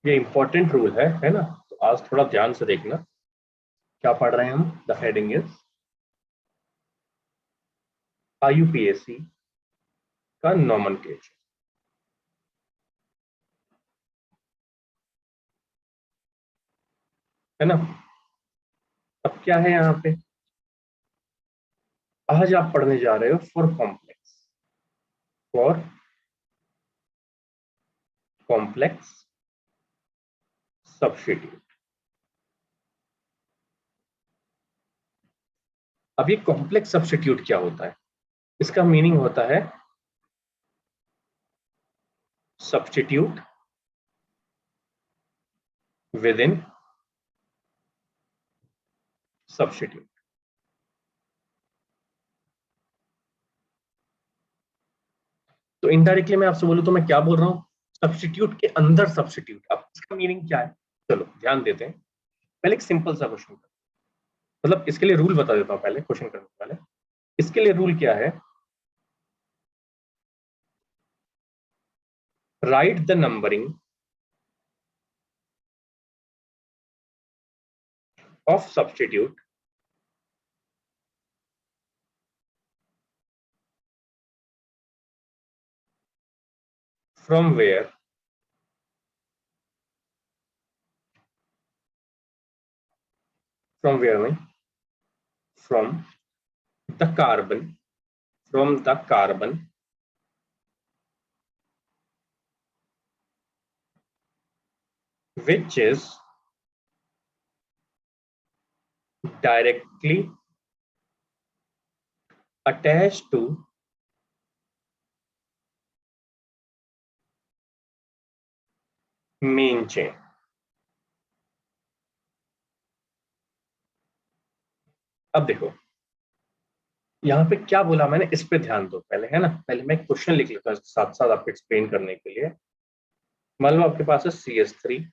ये important rule है ना। तो आज थोड़ा ध्यान से देखना क्या पढ़ रहे हैं हम। द हेडिंग इज IUPAC का नोमेनक्लेचर, है ना। अब क्या है यहाँ पे, आज आप पढ़ने जा रहे हो फॉर कॉम्प्लेक्स सब्स्टिट्यूट। अब ये कॉम्प्लेक्स सब्स्टिट्यूट क्या होता है? इसका मीनिंग होता है सब्स्टिट्यूट विद इन सब्स्टिट्यूट। तो इनडायरेक्टली मैं आपसे बोलूं तो मैं क्या बोल रहा हूं, सब्स्टिट्यूट के अंदर सब्स्टिट्यूट। अब इसका मीनिंग क्या है, चलो ध्यान देते हैं। पहले एक सिंपल सा क्वेश्चन, मतलब इसके लिए रूल बता देता हूं पहले क्वेश्चन करने से पहले। इसके लिए रूल क्या है, right the numbering of substitute from where में from the carbon which is directly attached to main chain। अब देखो यहाँ पे क्या बोला मैंने, इस पे ध्यान दो पहले, है ना। पहले मैं एक क्वेश्चन लिख लेता हूँ साथ साथ आपको एक्सप्लेन करने के लिए। मान लो आपके पास है CH3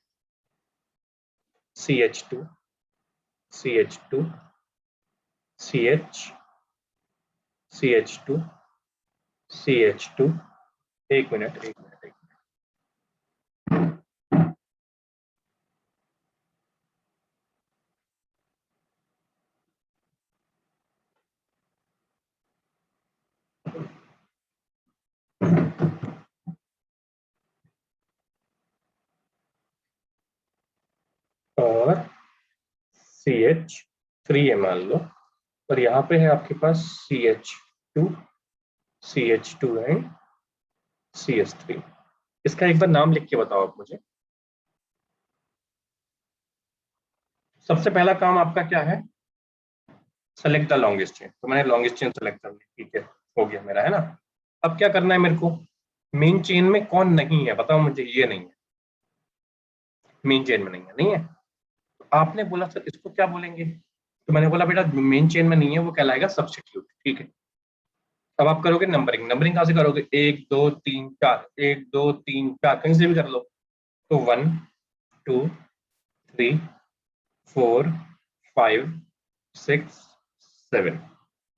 CH2 CH2 CH CH2 CH2। एक मिनट और CH3 है मान लो, और यहाँ पे है आपके पास CH2 एंड CH3। इसका एक बार नाम लिख के बताओ आप मुझे। सबसे पहला काम आपका क्या है, सेलेक्ट द लॉन्गेस्ट चेन। तो मैंने लॉन्गेस्ट चेन सेलेक्ट कर ली, ठीक है, हो गया मेरा, है ना। अब क्या करना है मेरे को, मेन चेन में कौन नहीं है बताओ मुझे। ये नहीं है, मेन चेन में नहीं है। तो आपने बोला सर इसको क्या बोलेंगे, तो मैंने बोला बेटा मेन चेन में नहीं है, वो कहलाएगा सब्स्टिट्यूट, ठीक है। अब आप करोगे नंबरिंग, कहाँ से करोगे, 1 2 3 4, 1 2 3 4 कहीं से भी कर लो। तो 1 2 3 4 5 6 7।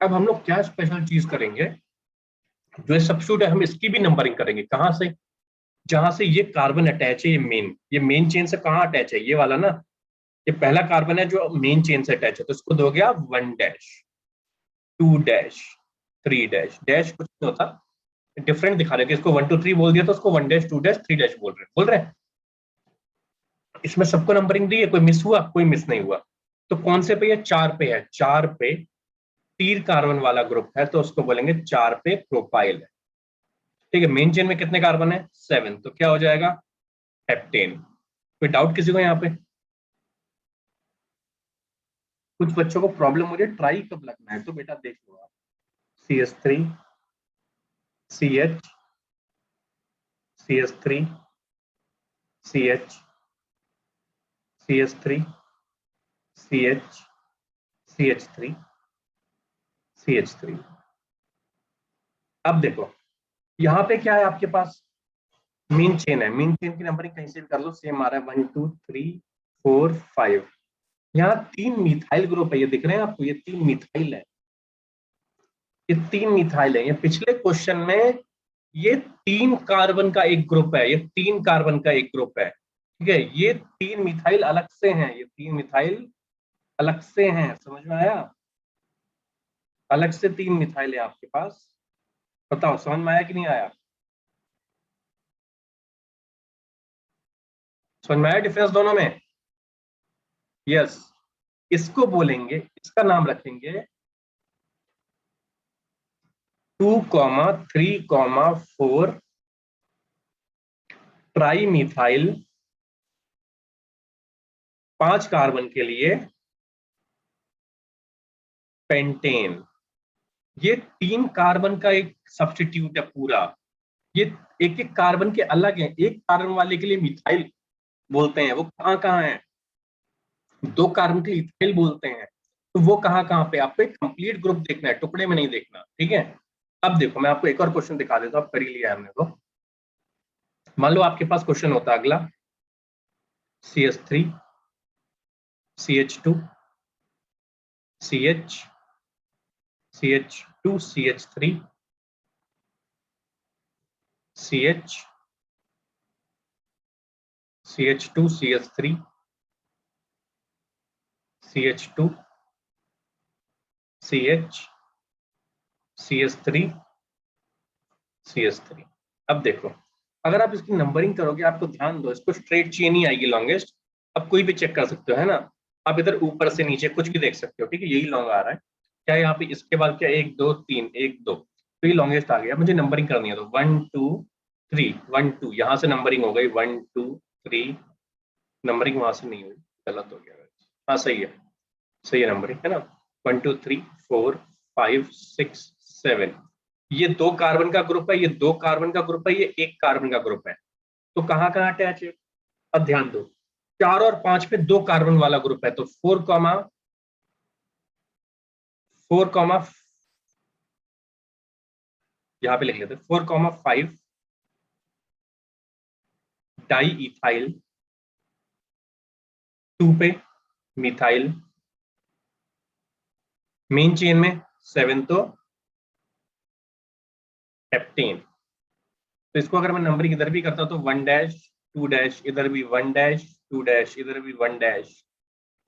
अब हम लोग क्या स्पेशल चीज करेंगे, जो सब्स्टिट्यूट है हम इसकी भी नंबरिंग करेंगे। कहां से, जहां से ये कार्बन अटैच है, ये मेन चेन से कहां अटैच है, ये वाला ना। ये पहला कार्बन है जो मेन चेन से अटैच है, तो इसको दोगे आप 1 डैश 2 डैश 3 डैश। डैश कुछ नहीं होता, डिफरेंट दिखा रहे हैं कि इसको 1 2 3 बोल दिया तो उसको 1 डैश 2 डैश 3 डैश बोल रहे हैं। इसमें सबको नंबरिंग दी है, कोई मिस हुआ, कोई मिस नहीं हुआ। तो कौन से पे है, 4 पे है। 4 पे तीन कार्बन वाला ग्रुप है तो उसको बोलेंगे 4 पे प्रोपाइल है, ठीक है। मेन चेन में कितने कार्बन है, 7, तो क्या हो जाएगा, हेप्टेन। कोई डाउट किसी को यहाँ पे? कुछ बच्चों को प्रॉब्लम मुझे ट्राई कब लगना है, तो बेटा देख लो आप। CH3 CH CH3 CH CH3 CH CH3 CH3। अब देखो यहाँ पे क्या है आपके पास, मेन चेन है। मेन चेन की नंबरिंग कहीं से भी कर लो, सेम आ रहा है 1 2 3 4 5। यहाँ 3 मिथाइल ग्रुप है, ये दिख रहे हैं आपको, ये 3 मिथाइल है, ये 3 मिथाइल है। ये पिछले क्वेश्चन में ये 3 कार्बन का एक ग्रुप है, ये 3 कार्बन का एक ग्रुप है। ठीक है, ये 3 मिथाइल अलग से हैं, ये 3 मिथाइल अलग से हैं, समझ में आया? अलग से 3 मिथाइल है आपके पास। बताओ समझ में आया कि नहीं आया? समझ में आया डिफरेंस दोनों में? यस। इसको बोलेंगे, इसका नाम रखेंगे 2,3,4 ट्राई मिथाइल, 5 कार्बन के लिए पेंटेन। ये 3 कार्बन का एक सब्स्टिट्यूट है पूरा। ये एक एक कार्बन के अलग है, एक कार्बन वाले के लिए मिथाइल बोलते हैं, वो कहाँ कहाँ है? 2 कार्बन के लिए इथाइल बोलते हैं। तो वो कहाँ कहाँ पे? आपको एक कंप्लीट ग्रुप देखना है, टुकड़े में नहीं देखना, ठीक है? अब देखो मैं आपको एक और क्वेश्चन दिखा देता हूँ, कर ही लिया हमने तो। मान लो आपके पास क्वेश्चन होता है अगला, CH3 CH2 CH CH2 CH3 CH CH2 CH3 CH2 CH CH3 CH3। अब देखो, अगर आप इसकी नंबरिंग करोगे, आपको ध्यान दो, इसको स्ट्रेट चेन ही आएगी लॉन्गेस्ट। अब कोई भी चेक कर सकते हो, है ना? आप इधर ऊपर से नीचे कुछ भी देख सकते हो, ठीक है? यही लॉन्ग आ रहा है क्या यहाँ पे? इसके बाद क्या, 1 2 3 1 2, तो ये लॉन्गेस्ट आ गया। मुझे नंबरिंग करनी है तो 1 2 3 1 2, यहाँ से नंबरिंग हो गई 1 2 3। नंबरिंग वहां से नहीं हुई, गलत हो गया। हाँ सही है, सही है नंबरिंग, है ना? 1 2 3 4 5 6 7। ये 2 कार्बन का ग्रुप है, ये 2 कार्बन का ग्रुप है, ये 1 कार्बन का ग्रुप है। तो कहाँ कहाँ अटैच है? अब ध्यान दो, 4 और 5 पे 2 कार्बन वाला ग्रुप है, तो 4, यहाँ पे लिख लेते 4,5 डाई इथाइल, 2 पे मिथाइल, मेन चेन में 7 तो हेप्टेन। तो इसको अगर मैं नंबरिंग इधर भी करता हूं तो 1 डैश 2 डैश, इधर भी 1 डैश 2 डैश, इधर भी 1 डैश,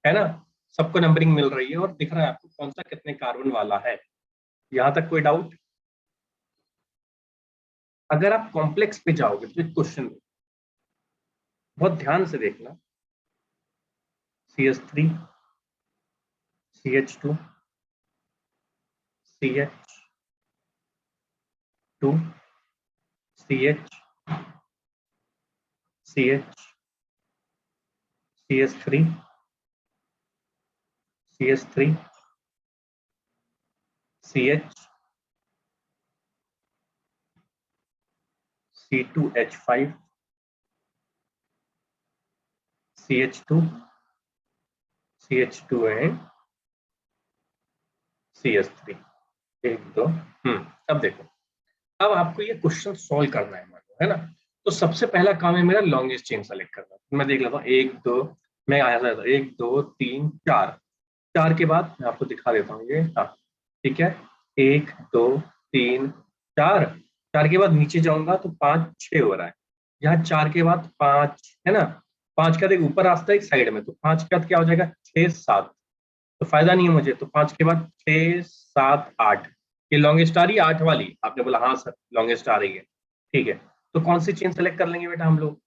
है ना? सबको नंबरिंग मिल रही है और दिख रहा है आपको कौन सा कितने कार्बन वाला है। यहां तक कोई डाउट? अगर आप कॉम्प्लेक्स पे जाओगे तो एक क्वेश्चन बहुत ध्यान से देखना, CH3 CH2 CH2 CH CH CH3 CH3 CH C2H5 CH2 CH2 and CH3। 1 2। अब देखो, अब आपको ये क्वेश्चन सॉल्व करना है, मानो, है ना? तो सबसे पहला काम है मेरा लॉन्गेस्ट चेन सेलेक्ट करना। तो मैं देख लेता हूँ 1 2, मैं आया था 1 2 3 4। 4 के बाद मैं आपको दिखा देता हूँ ये, हाँ ठीक है, 1 2 3 4। 4 के बाद नीचे जाऊंगा तो 5 6 हो रहा है। यहाँ 4 के बाद 5, है ना? 5 का देख ऊपर रास्ता एक साइड में, तो 5 के बाद क्या हो जाएगा, 6 7। तो फायदा नहीं है मुझे, तो 5 के बाद 6 7 8। ये लॉन्गेस्ट आ रही है 8 वाली? आपने बोला हाँ सर लॉन्गेस्ट आ रही है, ठीक है। तो कौन सी चेन सेलेक्ट कर लेंगे बेटा हम लोग?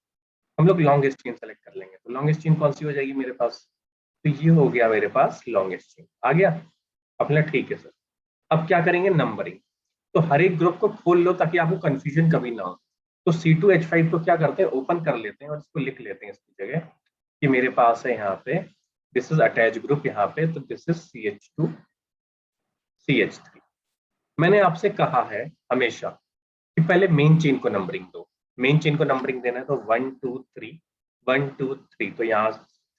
हम लोग लॉन्गेस्ट चेन सेलेक्ट कर लेंगे। तो लॉन्गेस्ट चेन कौन सी हो जाएगी मेरे पास? तो ये हो गया मेरे पास लॉन्गेस्ट चेन आ गया अपना, ठीक है सर। अब क्या करेंगे, नंबरिंग। तो हर एक ग्रुप को खोल लो ताकि आपको कंफ्यूजन कभी ना हो। तो C2H5 को क्या करते हैं, ओपन कर लेते हैं और इसको लिख लेते हैं इसकी जगह कि मेरे पास है यहाँ पे, दिस इज अटैच ग्रुप यहाँ पे, तो दिस इज CH2 CH3। मैंने आपसे कहा है हमेशा कि पहले मेन चेन को नंबरिंग दो। मेन चेन को नंबरिंग देना है तो 1 2 3 1 2 3, तो यहाँ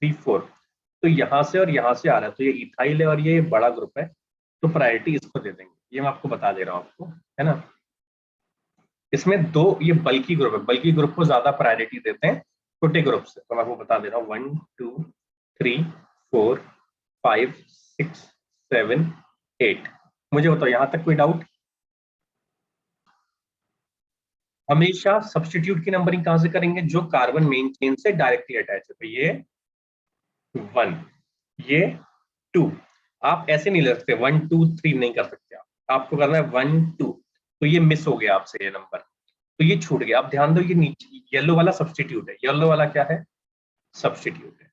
3 4। तो यहाँ से और यहाँ से आ रहा है, तो ये इथाइल है और ये बड़ा ग्रुप है, तो प्रायोरिटी इसको दे देंगे। ये मैं आपको बता दे रहा हूँ आपको, है ना? इसमें दो ये बल्कि ग्रुप है, बल्कि ग्रुप को ज्यादा प्रायोरिटी देते हैं छोटे ग्रुप से। तो मैं आपको बता दे रहा हूँ 1 2 3 4 5 6 7 8। मुझे बताओ यहाँ तक कोई डाउट? हमेशा सब्स्टिट्यूट की नंबरिंग कहां से करेंगे, जो कार्बन मेन चेन से डायरेक्टली अटैच है। तो ये 1, ये 2। आप ऐसे नहीं ले सकते 1 2 3 नहीं कर सकते आप, आपको करना है 1 2। तो ये मिस हो गया आपसे ये नंबर, तो ये छूट गया। अब ध्यान दो, ये नीचे येलो वाला सब्स्टिट्यूट है, येलो वाला क्या है, सब्स्टिट्यूट है,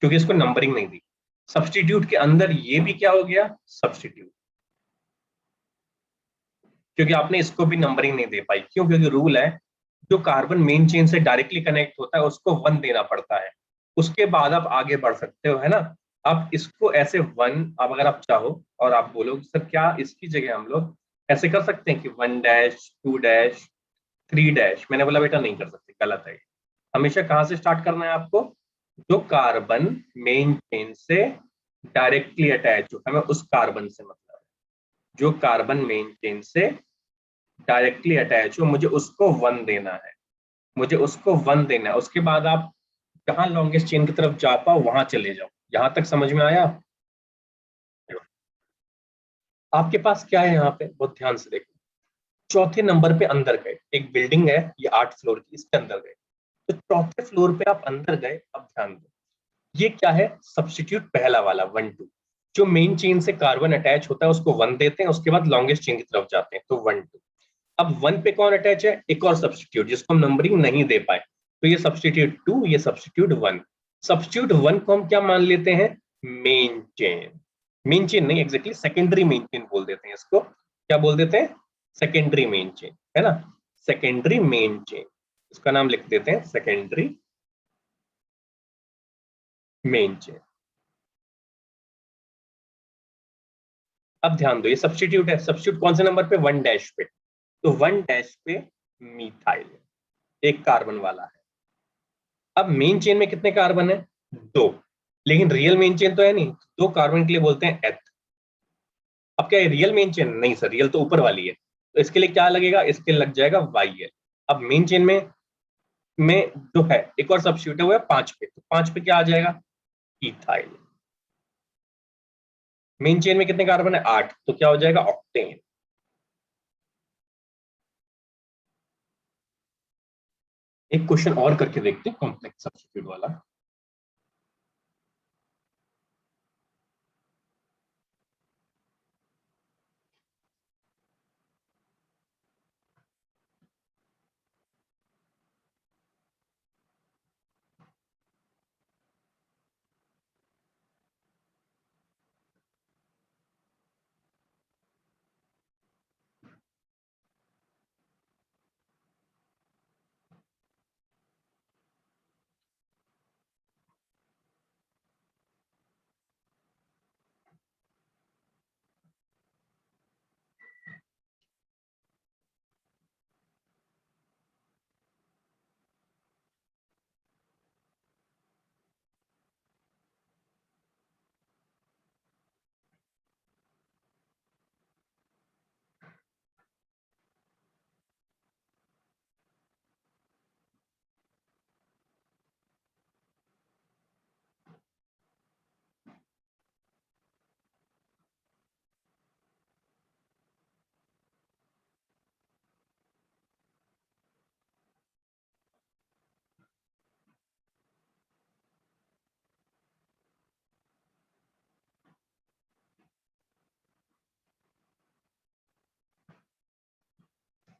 क्योंकि इसको नंबरिंग नहीं दी। सब्स्टिट्यूट के अंदर ये भी क्या हो गया, सब्स्टिट्यूट, क्योंकि आपने इसको भी नंबरिंग नहीं दे पाई। क्यों, क्योंकि रूल है जो कार्बन मेन चेन से डायरेक्टली कनेक्ट होता है उसको 1 देना पड़ता है, उसके बाद आप आगे बढ़ सकते हो, है ना। आप इसको ऐसे 1, अब अगर आप चाहो और आप बोलो सर क्या इसकी जगह हम लोग ऐसे कर सकते हैं कि 1 डैश 2 डैश 3 डैश, मैंने बोला बेटा नहीं कर सकते, गलत है। हमेशा कहां से स्टार्ट करना है आपको, जो कार्बन मेन चेन से डायरेक्टली अटैच हो, हमें उस कार्बन से मतलब है, जो कार्बन मेन चेन से डायरेक्टली अटैच हो, मुझे उसको 1 देना है, मुझे उसको 1 देना है। उसके बाद आप जहां लॉन्गेस्ट चेन की तरफ जा पाओ वहां चले जाओ। यहां तक समझ में आया। आपके पास क्या है यहाँ पे, बहुत ध्यान से देखो। चौथे नंबर पे अंदर गए, एक बिल्डिंग है ये 8 फ्लोर की, इसके अंदर गए, तो चौथे फ्लोर पे आप अंदर गए। अब ध्यान दो, ये क्या है, सब्स्टिट्यूट पहला वाला 1 2, जो मेन चेन से कार्बन अटैच होता है उसको 1 देते हैं, उसके बाद लॉन्गेस्ट चेन की तरफ जाते हैं, तो 1 2। अब 1 पे कौन अटैच है, एक और सब्स्टिट्यूट जिसको हम नंबरिंग नहीं दे पाए, तो ये सब्स्टिट्यूट 2, ये सब्स्टिट्यूट 1। सब्स्टिट्यूट 1 को हम क्या मान लेते हैं, मेन चेन, मेन चेन नहीं, एग्जैक्टली सेकेंडरी मेन चेन बोल देते हैं इसको, क्या बोल देते हैं, सेकेंडरी मेन चेन, है ना, सेकेंडरी मेन चेन, इसका नाम लिख देते हैं सेकेंडरी मेन चेन। अब ध्यान दो, ये सब्स्टिट्यूट है, सब्स्टिट्यूट कौन से नंबर पे, 1 डैश पे, तो 1 डैश पे मिथाइल, एक कार्बन वाला है। अब मेन चेन में कितने कार्बन है, 2, लेकिन रियल मेन चेन तो है नहीं, 2 कार्बन के लिए बोलते हैं एथ। अब क्या है, रियल मेन चेन नहीं सर, रियल तो ऊपर वाली है, तो इसके लिए क्या लगेगा, इसके लिए लग जाएगा YL। अब मेन चेन में जो है एक और सब्स्टिट्यूट हुआ है 5 पे, तो 5 पे क्या आ जाएगा, इथाइल। मेन चेन में कितने कार्बन है, 8, तो क्या हो जाएगा, ऑक्टेन। एक क्वेश्चन और करके देखते हैं कॉम्प्लेक्स सब्स्टिट्यूट वाला।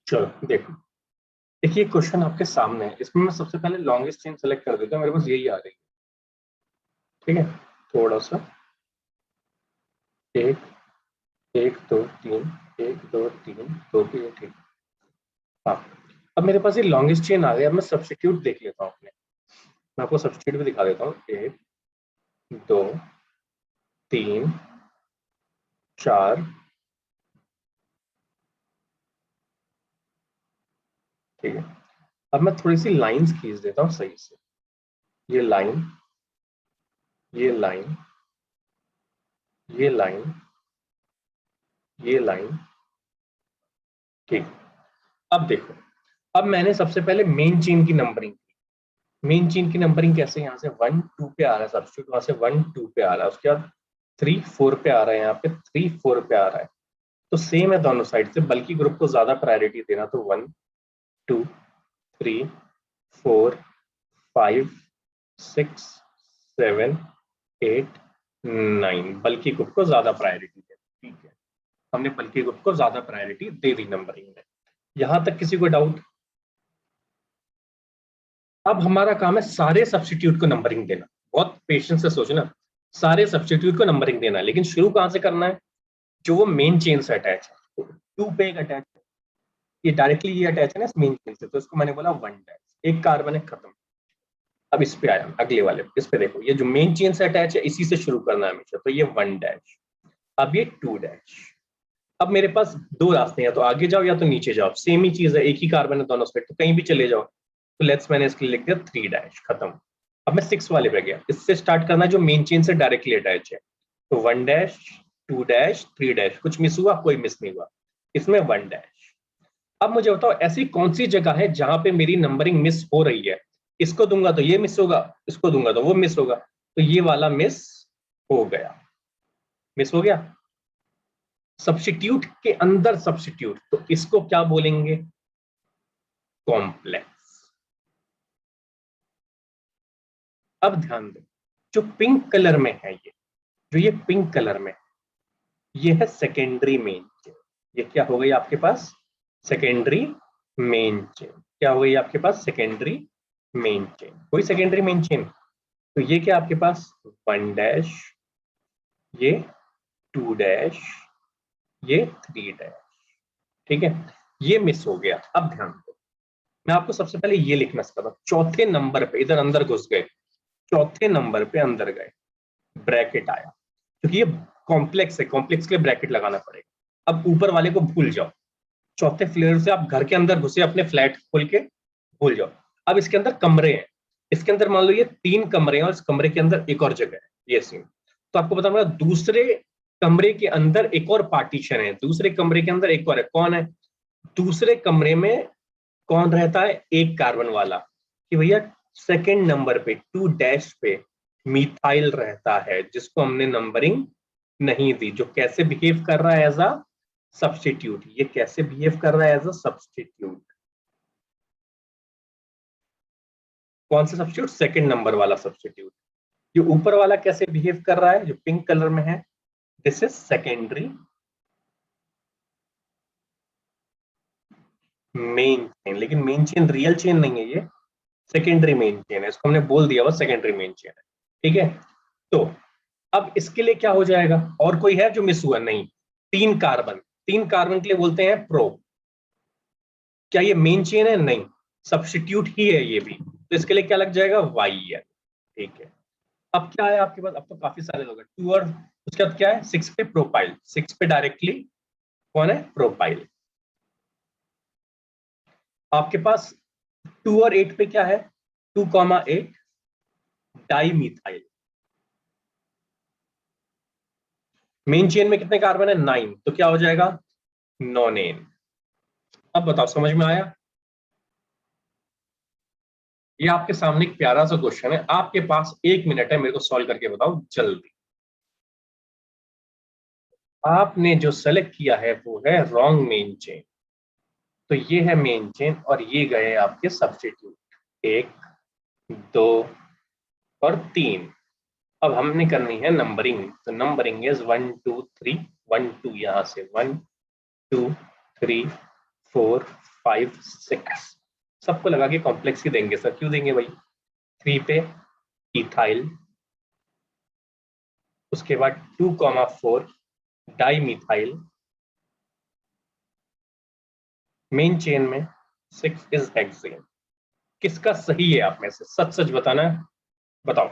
चलो देखो, देखिए क्वेश्चन आपके सामने है, इसमें मैं सबसे पहले लॉन्गेस्ट चेन सेलेक्ट कर देता हूँ, मेरे पास यही आ रही है, ठीक है। थोड़ा सा, एक, 1 2 3, 1 2 3, 2 भी है, ठीक। हाँ, अब मेरे पास ये लॉन्गेस्ट चेन आ गया, अब मैं सब्स्टिट्यूट देख लेता हूँ अपने, मैं आपको सब्स्टिट्यूट भी दिखा देता हूँ, 1 2 3 4, ठीक है। अब मैं थोड़ी सी लाइंस खींच देता हूँ सही से, ये लाइन, ये लाइन, ये लाइन, ये लाइन, ठीक। अब देखो, अब मैंने सबसे पहले मेन चेन की नंबरिंग, मेन चेन की नंबरिंग कैसे, यहाँ से 1 2 पे आ रहा है सब्स्टिट्यूट, वहां से 1 2 पे आ रहा है, उसके बाद 3 4 पे आ रहा है, यहाँ पे 3 4 पे आ रहा है, तो सेम है दोनों साइड से, बल्कि ग्रुप को ज्यादा प्रायोरिटी देना, तो 1 2 3 4 5 6 7 8 9, बल्कि ग्रुप को ज्यादा प्रायोरिटी देना। ठीक है, हमने बल्कि ग्रुप को ज्यादा प्रायोरिटी दे दी नंबरिंग में। यहां तक किसी को डाउट? अब हमारा काम है सारे सब्स्टिट्यूट को नंबरिंग देना। बहुत पेशेंस से सोचना, सारे सब्स्टिट्यूट को नंबरिंग देना है, लेकिन शुरू कहां से करना है? जो वो मेन चेन से अटैच है, टू पे एक अटैच है, ये डायरेक्टली ये अटैच है ना इस मेन चेन से, तो इसको मैंने बोला 1 डैश, एक कार्बन है, खत्म। अब इस पे आया, अगले वाले इस पे देखो, ये जो मेन चेन से अटैच है इसी से शुरू करना है हमेशा, तो ये 1 डैश, अब ये 2 डैश। अब मेरे पास दो रास्ते हैं, या तो आगे जाओ या तो नीचे जाओ, सेम ही चीज है, एक ही कार्बन है दोनों साइड, तो कहीं भी चले जाओ। तो लेट्स, मैंने इसके लिए लिख दिया 3 डैश, खत्म। अब मैं 6 वाले पे गया, इससे स्टार्ट करना है जो मेन चेन से डायरेक्टली अटैच है, तो 1 डैश 2 डैश 3 डैश। कुछ मिस हुआ? कोई मिस नहीं हुआ, इसमें 1 डैश। अब मुझे बताओ ऐसी कौन सी जगह है जहां पे मेरी नंबरिंग मिस हो रही है? इसको दूंगा तो ये मिस होगा, इसको दूंगा तो वो मिस होगा, तो ये वाला मिस हो गया, मिस हो गया। सब्स्टिट्यूट के अंदर सब्स्टिट्यूट, तो इसको क्या बोलेंगे? कॉम्प्लेक्स। अब ध्यान दो, जो पिंक कलर में है ये, जो ये पिंक कलर में, ये है सेकेंडरी मेन चेन। ये क्या हो गई आपके पास? Secondary main chain. क्या हो गई आपके पास? Secondary main chain. कोई सेकेंडरी मेन चेन, तो ये क्या आपके पास? 1 डैश, ये 2 डैश, ये 3 डैश। ठीक है, ये मिस हो गया। अब ध्यान दो, मैं आपको सबसे पहले ये लिखना सिखाता हूं, चौथे नंबर पे इधर अंदर घुस गए, चौथे नंबर पे अंदर गए, ब्रैकेट आया, क्योंकि ये कॉम्प्लेक्स है, कॉम्प्लेक्स के लिए ब्रैकेट लगाना पड़ेगा। अब ऊपर वाले को भूल जाओ, चौथे फ्लोर से आप घर के अंदर घुसे, अपने फ्लैट खोल के भूल जाओ। अब इसके अंदर कमरे हैं, इसके अंदर मान लो ये 3 कमरे हैं और इस कमरे के अंदर एक और जगह है, ये सीन। तो आपको पता होगा दूसरे कमरे के अंदर एक और पार्टीशन है, दूसरे कमरे के अंदर एक और है, कौन है? दूसरे कमरे में कौन रहता है? एक कार्बन वाला, कि भैया सेकंड नंबर पे 2 डैश पे मिथाइल रहता है, जिसको हमने नंबरिंग नहीं दी, जो कैसे बिहेव कर रहा है? As a substitute. ये कैसे बिहेव कर रहा है? As a substitute. कौन सा सब्स्टिट्यूट? सेकंड नंबर वाला सब्स्टिट्यूट। जो ऊपर वाला कैसे बिहेव कर रहा है, जो पिंक कलर में है, this is secondary main chain. लेकिन मेन चेन रियल चेन नहीं है, ये सेकेंडरी मेन चेन है, इसको हमने बोल दिया, वो सेकेंडरी मेन चेन है। ठीक है, तो अब इसके लिए क्या हो जाएगा? और कोई है जो मिस हुआ? नहीं, 3 कार्बन, 3 कार्बन के लिए बोलते हैं प्रो। क्या ये मेन चेन है? नहीं, सब्स्टिट्यूट ही है ये भी, तो इसके लिए क्या लग जाएगा? वाई है। ठीक है, अब क्या है आपके पास? अब तो काफी सारे लोग हैं, 2 और उसके बाद क्या है? 6 पे प्रोपाइल, 6 पे डायरेक्टली कौन है? प्रोपाइल। आपके पास 2 और 8 पे क्या है? 2,8 डाई मिथाइल। मेन चेन में कितने कार्बन है? 9, तो क्या हो जाएगा? नॉनेन। अब बताओ, समझ में आया? ये आपके सामने एक प्यारा सा क्वेश्चन है, आपके पास 1 मिनट है, मेरे को सॉल्व करके बताओ जल्दी। आपने जो सेलेक्ट किया है वो है रॉन्ग मेन चेन, तो ये है मेन चेन और ये गए आपके सब्स्टिट्यूट, 1 2 और 3। अब हमने करनी है नंबरिंग, तो नंबरिंग इज 1 2 3, 1 2 यहां से 1 2 3 4 5 6, सबको लगा के कॉम्प्लेक्स ही देंगे सर। क्यों देंगे भाई? 3 पे इथाइल, उसके बाद 2,4 डाई मिथाइल, मेन चेन में 6 इज हेक्सेन। किसका सही है? आप में से सच सच बताना है, बताओ।